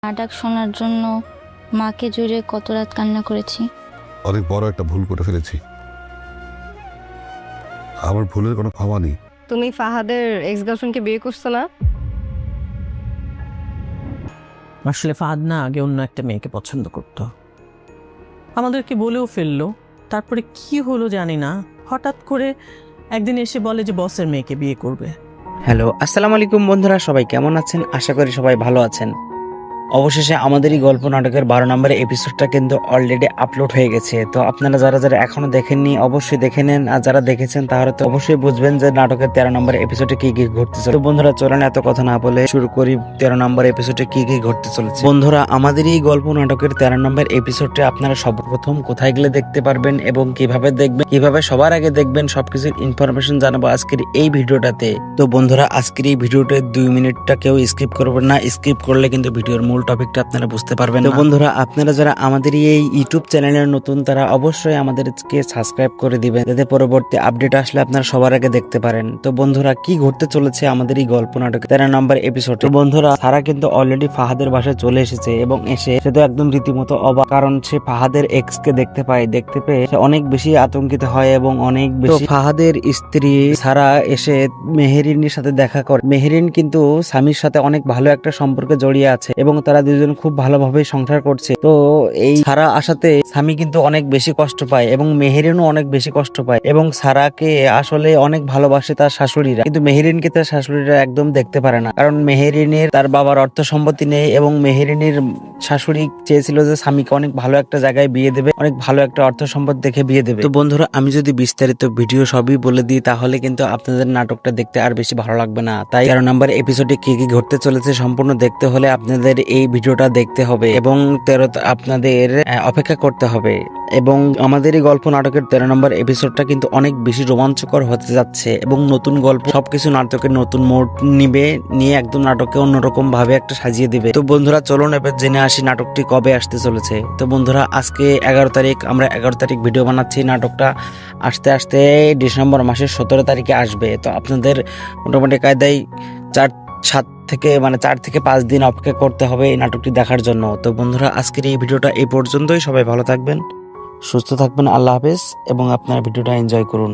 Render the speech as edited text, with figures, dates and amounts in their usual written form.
নাটক শোনার জন্য মাকে জড়িয়ে কত রাত কান্না করেছি। অনেক বড় একটা ভুল করে ফেলেছি। আমার ভুলের কোনো ক্ষমা নেই। তুমি ফাহাদের এক্স গার্লফ্রেন্ডকে বিয়ে করছো না? আসলে ফাহাদ না আগে অন্য একটা মেয়েকে পছন্দ করতো, আমাদেরকে বলেও ফেললো। তারপরে কি হলো জানি না, হঠাৎ করে একদিন এসে বলে যে বসের মেয়েকে বিয়ে করবে। হ্যালো, আসসালামু আলাইকুম বন্ধুরা, সবাই কেমন আছেন? আশা করি সবাই ভালো আছেন। অবশেষে আমাদের এই গল্প নাটকের 12 নম্বরের এপিসোডটা কিন্তু অলরেডি আপলোড হয়ে গেছে। তো আপনারা যারা যারা এখনো দেখেননি অবশ্যই দেখে নেন, আর যারা দেখেছেন তাহলে তো অবশ্যই বুঝবেন যে নাটকের 13 নম্বর এপিসোডে কি কি ঘটতে চলেছে। তো বন্ধুরা চলেন এত কথা না বলে শুরু করি 13 নম্বর এপিসোডে কি কি ঘটতে চলেছে। বন্ধুরা, আমাদের এই গল্প নাটকের 13 নম্বর এপিসোডটা আপনারা সর্বপ্রথম কোথায় গেলে দেখতে পারবেন এবং কিভাবে দেখবেন, কিভাবে সবার আগে দেখবেন, সবকিছুর ইনফরমেশন জানাবো আজকের এই ভিডিওটাতে। তো বন্ধুরা, আজকের এই ভিডিওতে 2 মিনিটটা কেউ স্কিপ করবেন না। স্কিপ করলে কিন্তু ভিডিওর মূল টপিকটা আপনারা বুঝতে পারবেন না। তো বন্ধুরা, আপনারা যারা আমাদের এই ইউটিউব চ্যানেলের নতুন তারা অবশ্যই আমাদেরকে সাবস্ক্রাইব করে দিবেন, যাতে পরবর্তী আপডেট আসলে আপনারা সবার আগে দেখতে পারেন। তো বন্ধুরা, কি ঘটতে চলেছে আমাদের এই গল্প নাটক 13 নম্বর এপিসোডে। বন্ধুরা, সারা কিন্তু অলরেডি ফাহাদের বাসায় চলে এসেছে এবং এসে সে তো একদম রীতিমতো অবাক, কারণ সে ফাহাদের এক্স কে দেখতে পেয়ে সে অনেক বেশি আতঙ্কিত হয় এবং অনেক বেশি। ফাহাদের স্ত্রী সারা এসে মেহেরিনের সাথে দেখা করে। মেহেরিন কিন্তু স্বামীর সাথে অনেক ভালো একটা সম্পর্কে জড়িয়ে আছে এবং তারা দুজন খুব ভালোভাবে সংসার করছে। তো এই সারা আসাতে স্বামী কিন্তু অনেক বেশি কষ্ট পায় এবং মেহেরিনও অনেক বেশি কষ্ট পায় এবং সারাকে আসলে অনেক ভালোবাসে তার শাশুড়িরা, কিন্তু মেহেরিনকে তার শাশুড়িরা একদম দেখতে পারে না, কারণ মেহেরিনের তার বাবার অর্থ সম্পত্তি নেই এবং মেহেরিনের শাশুড়ি চেয়েছিল যে স্বামীকে অনেক ভালো একটা জায়গায় বিয়ে দেবে, অনেক ভালো একটা অর্থ সম্পদ দেখে বিয়ে দেবে। তো বন্ধুরা, আমি যদি বিস্তারিত ভিডিও সবই বলে দিই তাহলে কিন্তু আপনাদের নাটকটা দেখতে আর বেশি ভালো লাগবে না। তাই 13 নম্বর এপিসোডে কি কি ঘটতে চলেছে সম্পূর্ণ দেখতে হলে আপনাদের এই ভিডিওটা দেখতে হবে এবং 13 আপনাদের অপেক্ষা করতে হবে। এবং আমাদের এই গল্প নাটকের 13 নম্বর এপিসোডটা কিন্তু অনেক বেশি রোমাঞ্চকর হতে যাচ্ছে এবং নতুন গল্প, সবকিছু নাটকের নতুন মোড় নিয়ে একদম নাটককে অন্যরকম ভাবে একটা সাজিয়ে দিবে। তো বন্ধুরা, চলুন এবার জেনে আসি নাটকটি কবে আসতে চলেছে। তো বন্ধুরা, আজকে 11 তারিখ, আমরা 11 তারিখ ভিডিও বানাচ্ছি। নাটকটা আস্তে আস্তে ডিসেম্বর মাসের 17 তারিখে আসবে। তো আপনাদের মোটামুটি কায়দায় 4 থেকে 5 দিন অপেক্ষা করতে হবে এই নাটকটি দেখার জন্য। তো বন্ধুরা, আজকের এই ভিডিওটা এই পর্যন্তই। সবাই ভালো থাকবেন, সুস্থ থাকবেন, আল্লাহ হাফেজ এবং আপনারা ভিডিওটা এনজয় করুন।